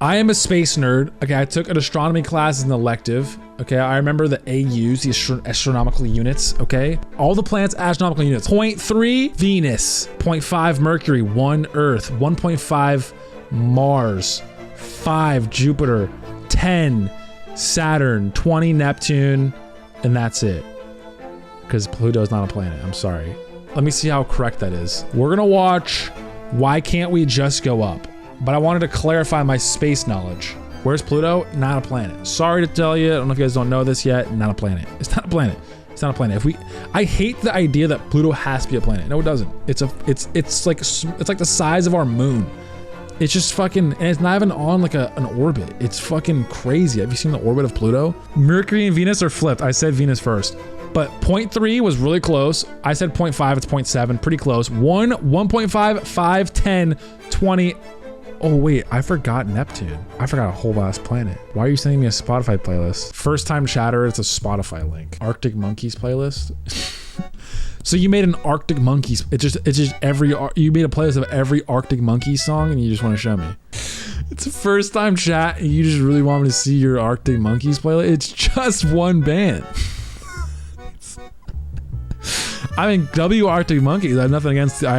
I am a space nerd. Okay, I took an astronomy class as an elective. Okay, I remember the AUs, the astronomical units. Okay, all the planets, astronomical units. 0.3 Venus, 0.5 Mercury, 1 Earth, 1.5 Mars, 5 Jupiter, 10 Saturn, 20 Neptune, and that's it. Because Pluto is not a planet. I'm sorry. Let me see how correct that is. We're gonna watch Why Can't We Just Go Up? But I wanted to clarify my space knowledge. Where's Pluto? Not a planet. Sorry to tell you, I don't know if you guys don't know this yet, not a planet. It's not a planet. It's not a planet. I hate the idea that Pluto has to be a planet. No, it doesn't. It's like the size of our moon. It's just fucking, and it's not even on like an orbit. It's fucking crazy. Have you seen the orbit of Pluto? Mercury and Venus are flipped. I said Venus first. But 0.3 was really close. I said 0.5, it's 0.7, pretty close. 1.5, 5, 10, 20. Oh wait, I forgot Neptune. I forgot a whole ass planet. Why are you sending me a Spotify playlist? First time chatter, it's a Spotify link. Arctic Monkeys playlist. So you made an Arctic Monkeys. It's just you made a playlist of every Arctic Monkeys song and you just want to show me. It's a first time chat and you just really want me to see your Arctic Monkeys playlist. It's just one band. I mean, Arctic Monkeys. I have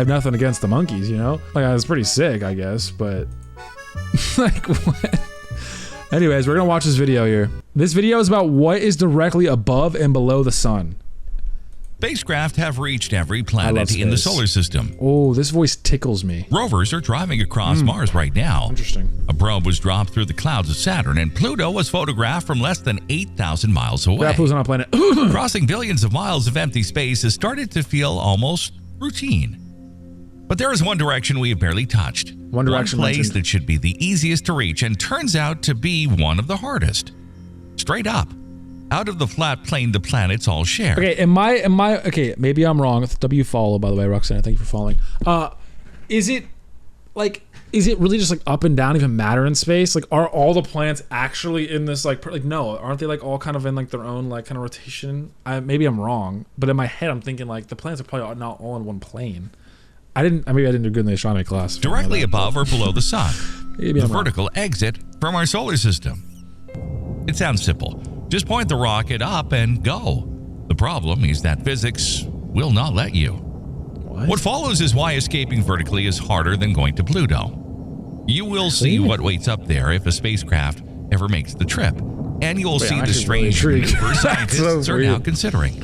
nothing against the monkeys, you know? Like, I was pretty sick, I guess, but like, what? Anyways, we're gonna watch this video here. This video is about what is directly above and below the sun. Spacecraft have reached every planet in the solar system. Oh, this voice tickles me. Rovers are driving across Mars right now. Interesting. A probe was dropped through the clouds of Saturn, and Pluto was photographed from less than 8,000 miles away. Yeah, Pluto's not a planet. Crossing billions of miles of empty space has started to feel almost routine. But there is one direction we have barely touched. One direction place mentioned. that should be the easiest to reach and turns out to be one of the hardest. Straight up. Out of the flat plane the planets all share. Okay, okay, maybe I'm wrong. It's W follow, by the way, Roxanne. Thank you for following. Is it really just like up and down even matter in space? Like, are all the planets actually in this like no, aren't they like all kind of in like their own like kind of rotation? Maybe I'm wrong, but in my head I'm thinking like the planets are probably not all in one plane. Maybe I didn't do good in the astronomy class. Directly above or below the sun. Maybe the I'm vertical wrong. exit from our solar system. It sounds simple. Just point the rocket up and go. The problem is that physics will not let you. What follows is why escaping vertically is harder than going to Pluto. You will see what waits up there if a spacecraft ever makes the trip, and you will see the strange maneuver scientists are now considering.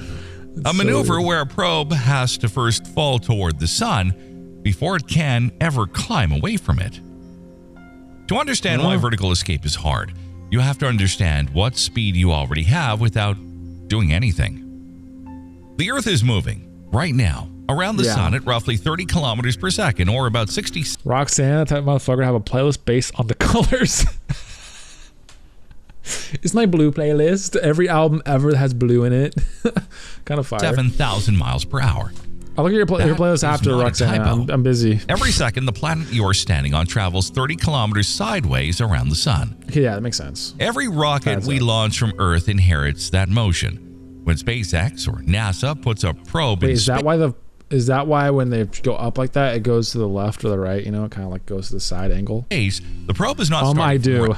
A maneuver where a probe has to first fall toward the sun before it can ever climb away from it. To understand why vertical escape is hard, you have to understand what speed you already have without doing anything. The Earth is moving right now around the sun at roughly 30 kilometers per second, or about 60. Roxanne, that type of motherfucker, have a playlist based on the colors. It's my blue playlist. Every album ever has blue in it. Kind of fire. 7,000 miles per hour. I'll look at your playlist after, Roxanne. I'm busy. Every second, the planet you're standing on travels 30 kilometers sideways around the sun. Okay, yeah, that makes sense. Every rocket we launch from Earth inherits that motion. When SpaceX or NASA puts a probe in space... Is that why when they go up like that, it goes to the left or the right? You know, it kind of like goes to the side angle. The probe is not I do.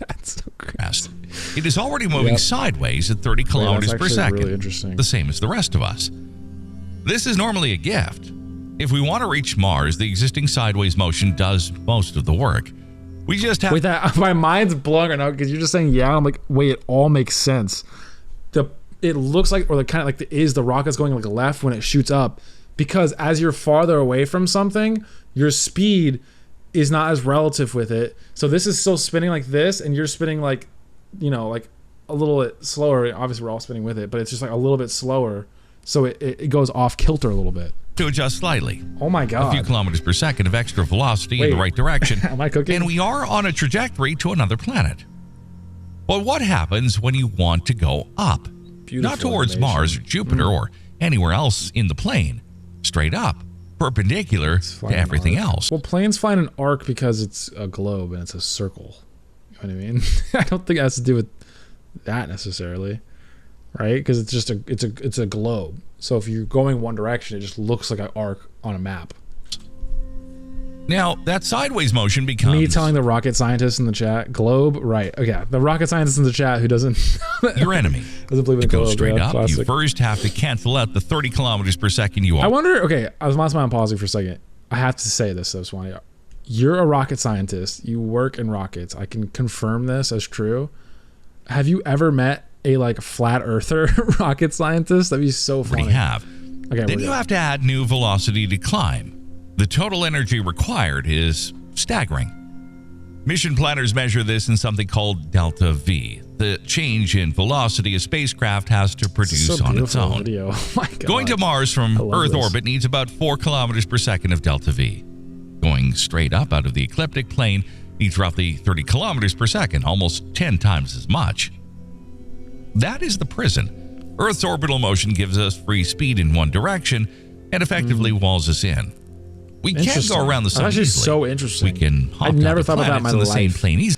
That's so crazy. It is already moving sideways at 30 kilometers per second. Really interesting. The same as the rest of us. This is normally a gift. If we want to reach Mars, the existing sideways motion does most of the work. We just have... Wait, my mind's blown right now because you're just saying, yeah, I'm like, wait, it all makes sense. It looks like, or the kind of like the rocket's going like left when it shoots up, because as you're farther away from something, your speed is not as relative with it. So this is still spinning like this, and you're spinning like, you know, like a little bit slower. Obviously, we're all spinning with it, but it's just like a little bit slower. So it goes off kilter a little bit. To adjust slightly. Oh my God. A few kilometers per second of extra velocity in the right direction. Am I cooking? And we are on a trajectory to another planet. But what happens when you want to go up? Not towards Mars or Jupiter or anywhere else in the plane. Straight up, perpendicular to everything else. Well, planes fly in an arc because it's a globe and it's a circle. You know what I mean? I don't think it has to do with that necessarily, right? Because it's just it's a globe. So if you're going one direction, it just looks like an arc on a map. Now, that sideways motion becomes... Me telling the rocket scientist in the chat, globe, right. Okay, the rocket scientist in the chat who doesn't... your enemy. Doesn't believe in to globe. go straight Yeah, up, classic. you first have to cancel out the 30 kilometers per second you are. I wonder, okay, I was on pausing for a second. I have to say this, though, Swanee. You're a rocket scientist. You work in rockets. I can confirm this as true. Have you ever met a like flat earther rocket scientist? That'd be so funny. We have. Okay, Then you have to add new velocity to climb. The total energy required is staggering. Mission planners measure this in something called delta V, the change in velocity a spacecraft has to produce on its own. Video. Oh my God. Going to Mars from Earth this. orbit needs about 4 kilometers per second of delta V. Going straight up out of the ecliptic plane needs roughly 30 kilometers per second, almost 10 times as much. That is the prison. Earth's orbital motion gives us free speed in one direction and effectively walls us in. We can't go around the sun That's easily. so interesting. We can hop I've never down thought to about that in my planets in the same life. plane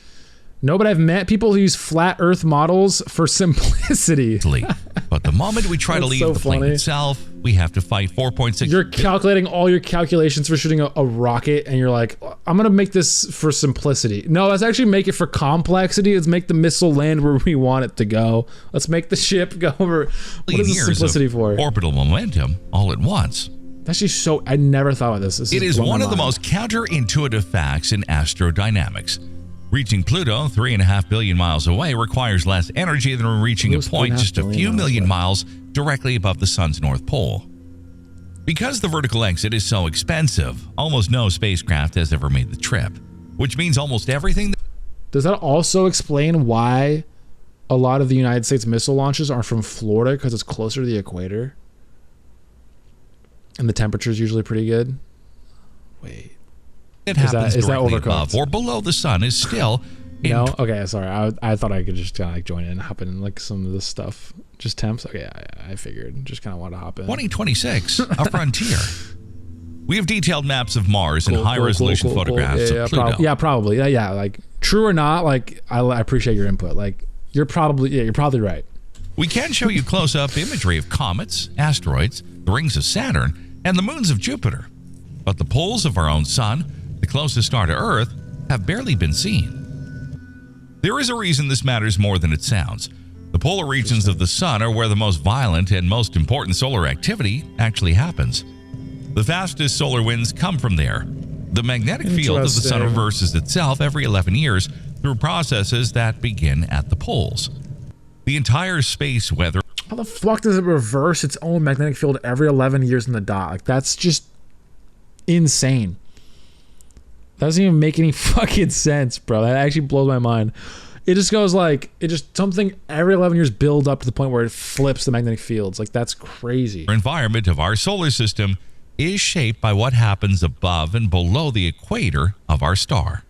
No, but I've met people who use flat Earth models for simplicity. easily. But the moment we try to That's leave so the plane funny. itself, we have to fight 4.6. You're calculating all your calculations for shooting a rocket, and you're like, I'm gonna make this for simplicity. No, let's actually make it for complexity. Let's make the missile land where we want it to go. Let's make the ship go over. What is the years simplicity of for? orbital momentum all at once. That's just so. I never thought of this. It is one of the most counterintuitive facts in astrodynamics. Reaching Pluto 3.5 billion miles away requires less energy than reaching a Pluto's point 3.5 just a few billion million miles miles directly above the sun's north pole. Because the vertical exit is so expensive, almost no spacecraft has ever made the trip, which means almost everything Does that also explain why a lot of the United States missile launches are from Florida, because it's closer to the equator? And the temperature is usually pretty good. Wait. that Is that- happens is that directly overcooked? above or below the sun is still in No? Okay, sorry. I thought I could just kind of like join in and hop in like some of this stuff. Just temps? Okay, I figured. Just kind of wanted to hop in. 2026, a frontier. We have detailed maps of Mars and high-resolution photographs Yeah, of Pluto. probably. Yeah, like true or not, like I appreciate your input. Like you're probably right. We can show you close-up imagery of comets, asteroids, the rings of Saturn, and the moons of Jupiter. But the poles of our own sun, the closest star to Earth, have barely been seen. There is a reason this matters more than it sounds. The polar regions of the sun are where the most violent and most important solar activity actually happens. The fastest solar winds come from there. The magnetic field of the sun Interesting. reverses itself every 11 years through processes that begin at the poles. The entire space weather How the fuck does it reverse its own magnetic field every 11 years in the dot? Like that's just insane. That doesn't even make any fucking sense, bro. That actually blows my mind. It just goes like, it just something every 11 years build up to the point where it flips the magnetic fields. Like that's crazy. environment of our solar system is shaped by what happens above and below the equator of our star.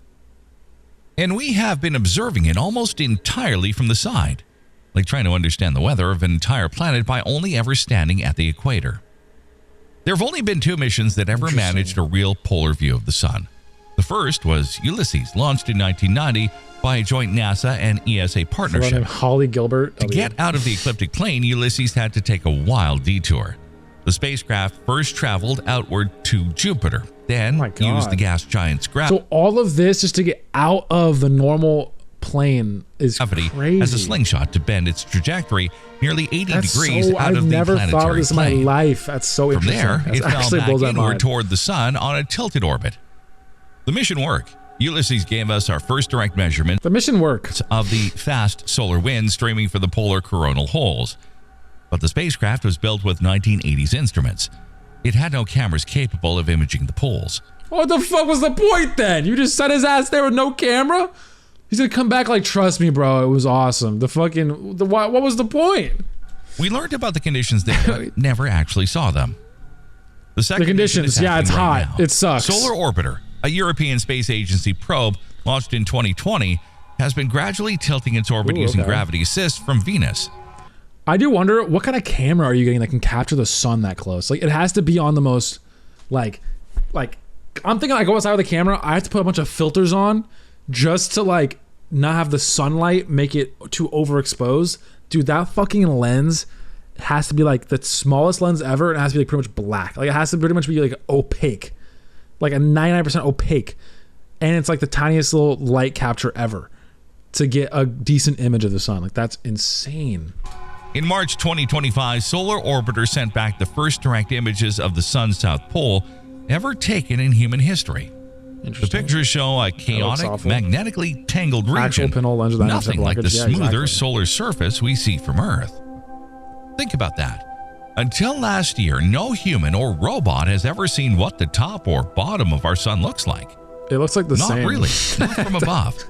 And we have been observing it almost entirely from the side, like trying to understand the weather of an entire planet by only ever standing at the equator. There have only been 2 missions that ever managed a real polar view of the sun. The first was Ulysses, launched in 1990 by a joint NASA and ESA Named partnership. Holly Gilbert. To get out of the ecliptic plane, Ulysses had to take a wild detour. The spacecraft first traveled outward to Jupiter, then my God. used the gas giant's gravity So all of this just to get out of the normal plane is crazy. as a slingshot to bend its trajectory nearly 80 That's degrees so, out I've of the never planetary thought of this in my plane. life. That's so From interesting. there, That it fell actually back blows my inward mind. toward the sun on a tilted orbit. The mission worked. Ulysses gave us our first direct measurement The mission worked. of the fast solar winds streaming for the polar coronal holes. But the spacecraft was built with 1980s instruments. It had no cameras capable of imaging the poles. What the fuck was the point then? You just set his ass there with no camera? He's gonna come back like, trust me, bro, it was awesome. What was the point? We learned about the conditions there, but never actually saw them. The second mission conditions, is yeah, it's happening right hot. now. It sucks. Solar Orbiter, a European Space Agency probe launched in 2020, has been gradually tilting its orbit Ooh, using okay. gravity assist from Venus. I do wonder, what kind of camera are you getting that can capture the sun that close? Like, it has to be on the most, like, I'm thinking I go outside with the camera, I have to put a bunch of filters on just to, like, not have the sunlight make it too overexposed. Dude, that fucking lens has to be, like, the smallest lens ever, and it has to be, like, pretty much black. Like, it has to pretty much be, like, opaque. like a 99% opaque, and it's like the tiniest little light capture ever to get a decent image of the sun. Like, that's insane. In March 2025, Solar Orbiter sent back the first direct images of the sun's south pole ever taken in human history. The pictures show a chaotic, magnetically tangled region, nothing like the smoother solar surface we see from Earth. Think about that. Until last year, no human or robot has ever seen what the top or bottom of our sun looks like. It looks like the same. Not really, not from above.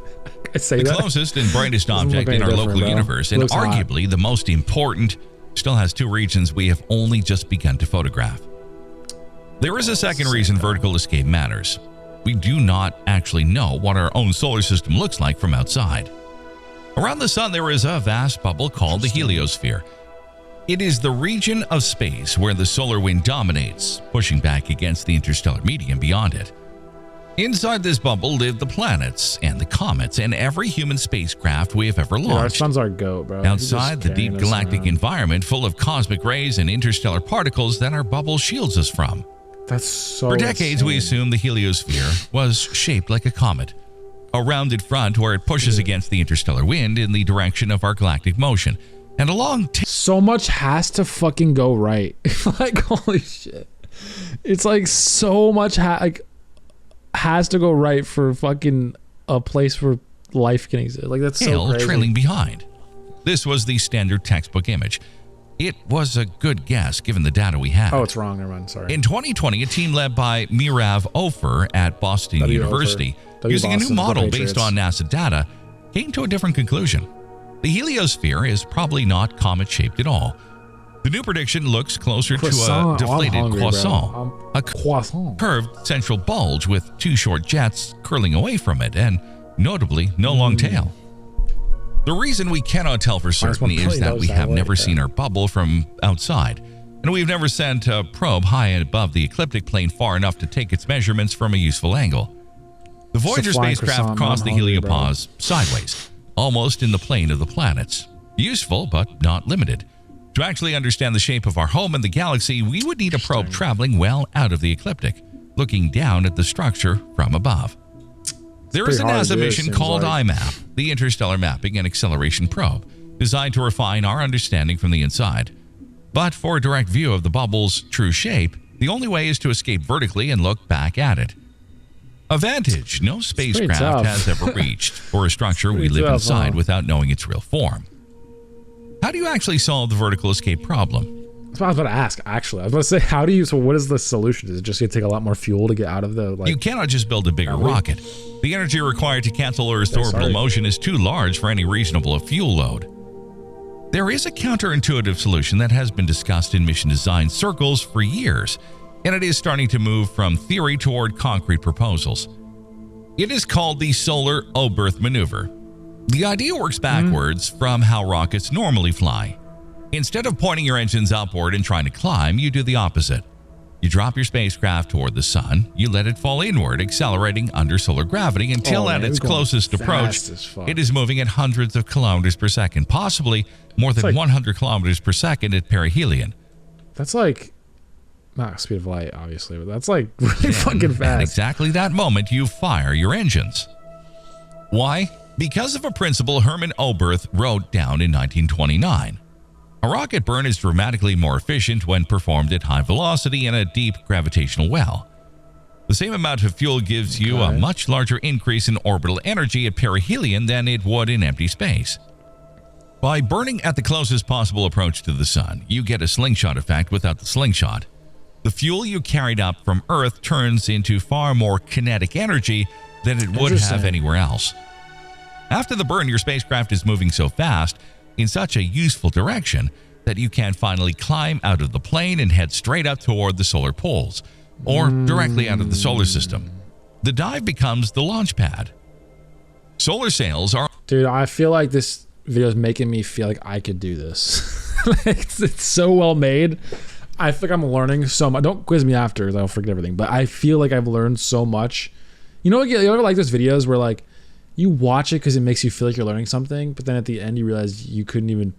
I say the that. closest and brightest object in our local universe, and arguably the most important, still has two regions we have only just begun to photograph. There is a second reason vertical escape matters. We do not actually know what our own solar system looks like from outside. Around the sun, there is a vast bubble called the heliosphere. It is the region of space where the solar wind dominates, pushing back against the interstellar medium beyond it. Inside this bubble live the planets and the comets and every human spacecraft we have ever launched. Our sun's our goat, bro. Outside the deep galactic environment full of cosmic rays and interstellar particles that our bubble shields us from. That's so For decades, we assumed the heliosphere was shaped like a comet, a rounded front where it pushes against the interstellar wind in the direction of our galactic motion, and a long so much has to fucking go right. Like, holy shit. It's like so much has to go right for fucking a place where life can exist. Like, that's so crazy. Trailing behind. This was the standard textbook image. It was a good guess given the data we had. Oh, it's wrong. Never mind. Sorry. In 2020, a team led by Mirav Ofer at Boston University, using a new model based on NASA data, came to a different conclusion. The heliosphere is probably not comet-shaped at all. The new prediction looks closer to a deflated croissant, a curved central bulge with two short jets curling away from it, and notably no long tail. The reason we cannot tell for certain is that we have never seen our bubble from outside, and we've never sent a probe high above the ecliptic plane far enough to take its measurements from a useful angle. The Voyager spacecraft crossed the heliopause sideways, almost in the plane of the planets. Useful, but not limited. To actually understand the shape of our home in the galaxy, we would need a probe traveling well out of the ecliptic, looking down at the structure from above. There is a NASA mission called IMAP, the Interstellar Mapping and Acceleration Probe, designed to refine our understanding from the inside. But for a direct view of the bubble's true shape, the only way is to escape vertically and look back at it. A vantage no spacecraft has ever reached for a structure we live inside without knowing its real form. How do you actually solve the vertical escape problem? That's what I was about to ask, actually. I was about to say, how do you, so what is the solution? Is it just going to take a lot more fuel to get out of the, like... You cannot just build a bigger rocket. The energy required to cancel Earth's orbital motion is too large for any reasonable fuel load. There is a counterintuitive solution that has been discussed in mission design circles for years, and it is starting to move from theory toward concrete proposals. It is called the Solar Oberth Maneuver. The idea works backwards from how rockets normally fly. Instead of pointing your engines upward and trying to climb, you do the opposite. You drop your spacecraft toward the sun, you let it fall inward, accelerating under solar gravity until at its closest approach, it is moving at hundreds of kilometers per second, possibly more than 100 kilometers per second at perihelion. That's like, not speed of light, obviously, but that's like really fucking fast. At exactly that moment, you fire your engines. Why? Because of a principle Hermann Oberth wrote down in 1929. A rocket burn is dramatically more efficient when performed at high velocity in a deep gravitational well. The same amount of fuel gives you a much larger increase in orbital energy at perihelion than it would in empty space. By burning at the closest possible approach to the sun, you get a slingshot effect without the slingshot. The fuel you carried up from Earth turns into far more kinetic energy than it would have anywhere else. After the burn, your spacecraft is moving so fast in such a useful direction that you can finally climb out of the plane and head straight up toward the solar poles, or directly out of the solar system. The dive becomes the launch pad. Solar sails are... Dude, I feel like this video is making me feel like I could do this. It's so well made. I feel like I'm learning so much. Don't quiz me after, because I'll forget everything. But I feel like I've learned so much. You know, you ever like those videos where like you watch it because it makes you feel like you're learning something, but then at the end you realize you couldn't even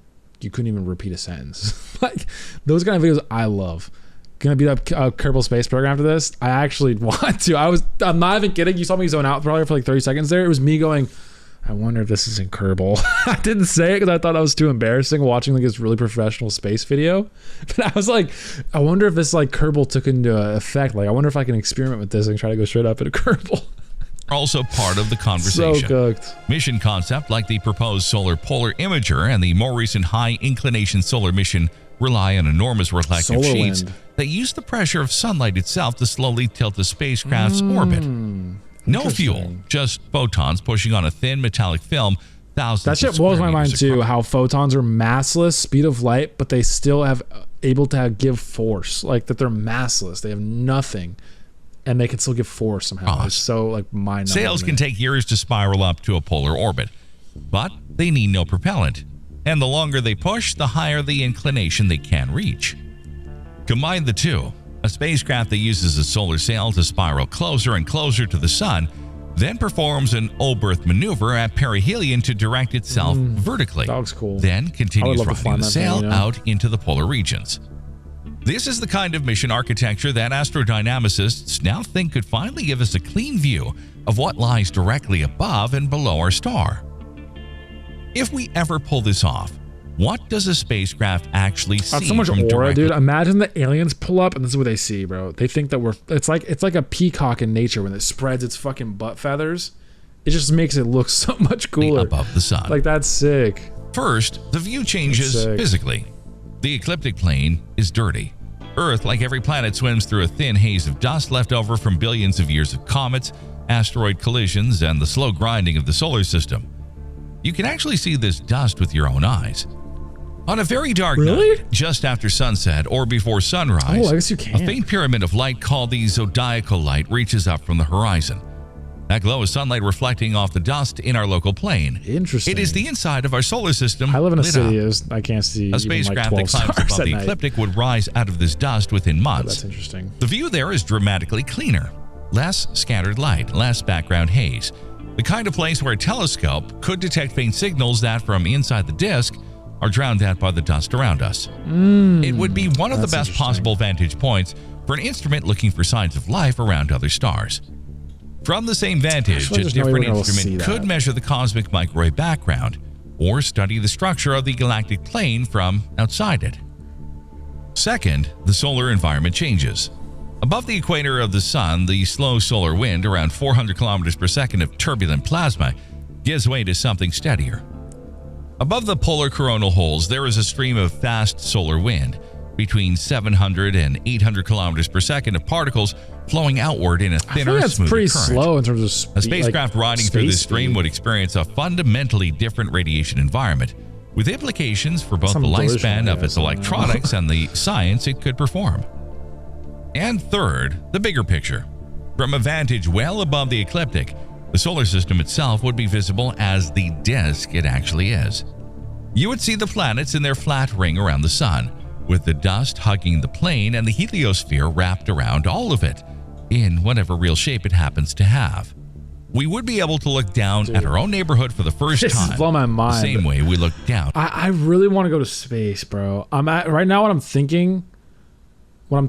repeat a sentence. Like those kind of videos I love. gonna be a Kerbal Space Program after this. I actually want to. I'm not even kidding. You saw me zone out probably for like 30 seconds there. It was me going, I wonder if this is in Kerbal. I didn't say it because I thought that was too embarrassing watching like this really professional space video. But I was like, I wonder if this like Kerbal took into effect. Like, I wonder if I can experiment with this and try to go straight up into Kerbal. Also part of the conversation. So cooked. Mission concept like the proposed Solar Polar Imager and the more recent high inclination solar mission rely on enormous reflective Solar sheets wind. that use the pressure of sunlight itself to slowly tilt the spacecraft's orbit. No fuel, just photons pushing on a thin metallic film thousands That shit of blows square my mind meters too, across. how photons are massless, speed of light, but they still have able to give force. Like that they're massless. They have nothing. And they can still give force somehow. It's so like mind-numbing. Sails can take years to spiral up to a polar orbit, but they need no propellant. And the longer they push, the higher the inclination they can reach. Combine the two, a spacecraft that uses a solar sail to spiral closer and closer to the sun, then performs an O-berth maneuver at perihelion to direct itself vertically. That looks cool. Then continues love to riding find the that sail thing, you know? out into the polar regions. This is the kind of mission architecture that astrodynamicists now think could finally give us a clean view of what lies directly above and below our star. If we ever pull this off, what does a spacecraft actually see? That's so much from aura, directly- dude. Imagine the aliens pull up and this is what they see, bro. They think that it's like a peacock in nature when it spreads its fucking butt feathers. It just makes it look so much cooler. above the sun. Like, that's sick. First, the view changes That's sick. physically. The ecliptic plane is dirty. Earth, like every planet, swims through a thin haze of dust left over from billions of years of comets, asteroid collisions, and the slow grinding of the solar system. You can actually see this dust with your own eyes. On a very dark Really? night, just after sunset or before sunrise, Oh, I guess you a can. faint pyramid of light called the zodiacal light reaches up from the horizon. That glow is sunlight reflecting off the dust in our local plane. Interesting. It is the inside of our solar system. I live in a lit city. up. I can't see A even spacecraft like that 12 climbs stars above at the night. ecliptic would rise out of this dust within months. That's interesting. The view there is dramatically cleaner, less scattered light, less background haze. The kind of place where a telescope could detect faint signals that from inside the disk are drowned out by the dust around us. It would be one of the That's best interesting. possible vantage points for an instrument looking for signs of life around other stars. From the same vantage, Actually, a there's no way different we're gonna see instrument that. could measure the cosmic microwave background or study the structure of the galactic plane from outside it. Second, the solar environment changes. Above the equator of the sun, the slow solar wind, around 400 kilometers per second of turbulent plasma, gives way to something steadier. Above the polar coronal holes, there is a stream of fast solar wind, between 700 and 800 kilometers per second of particles flowing outward in a I feel thinner, like that's smoother pretty current. slow in terms of speed. A spacecraft riding through this stream would experience a fundamentally different radiation environment, with implications for both Some the delusion, lifespan I of its guess, I don't know. electronics and the science it could perform. And third, the bigger picture. From a vantage well above the ecliptic, the solar system itself would be visible as the disk it actually is. You would see the planets in their flat ring around the sun, with the dust hugging the plane and the heliosphere wrapped around all of it, in whatever real shape it happens to have. We would be able to look down at our own neighborhood for the first This is time, blowing my mind. the same way we look down. I really want to go to space, bro. Right now what I'm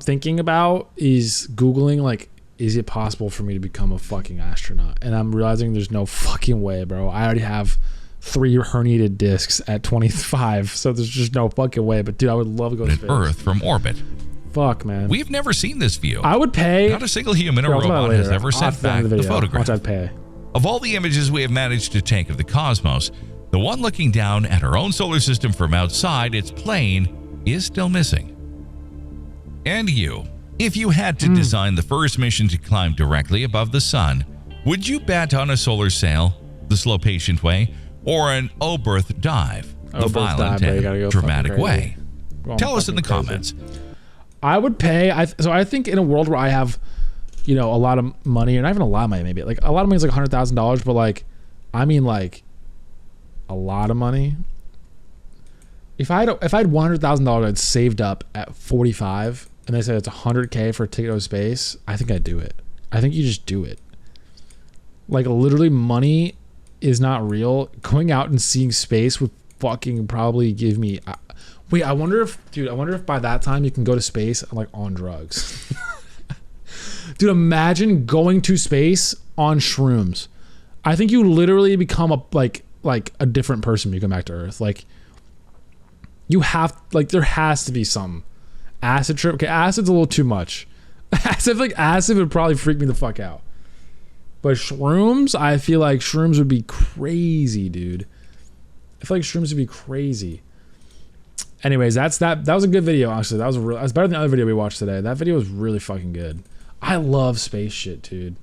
thinking about is Googling, like, is it possible for me to become a fucking astronaut? And I'm realizing there's no fucking way, bro. I already have 3 herniated discs at 25, so there's just no fucking way. But dude, I would love to go to At space. Earth from orbit. Fuck, man. We've never seen this view. I would pay. Not a single human or I'll talk about it robot later. has ever I'll sent have to back end the video. How photograph. much I'd pay. Of all the images we have managed to take of the cosmos, the one looking down at our own solar system from outside its plane is still missing. And you, if you had to design the first mission to climb directly above the sun, would you bet on a solar sail, the slow patient way, or an O-berth dive, the O-berth violent dive, but you gotta and go dramatic fucking crazy. way? Going Tell us in the fucking comments. crazy. I would pay. So I think in a world where I have, a lot of money, or not even a lot of money, maybe like a lot of money is like $100,000, but like, I mean like, a lot of money. If I had $100,000 I'd saved up at 45, and they said it's $100K for a ticket to space, I think I'd do it. I think you just do it. Like, literally, money is not real. Going out and seeing space would fucking probably give me Wait, I wonder if by that time you can go to space like on drugs. Dude, imagine going to space on shrooms. I think you literally become a different person when you come back to Earth. Like, you have, like, there has to be some acid trip. Okay, acid's a little too much. Acid would probably freak me the fuck out. But shrooms, I feel like shrooms would be crazy, dude. I feel like shrooms would be crazy. Anyways, that was a good video, honestly. That was better than the other video we watched today. That video was really fucking good. I love space shit, dude.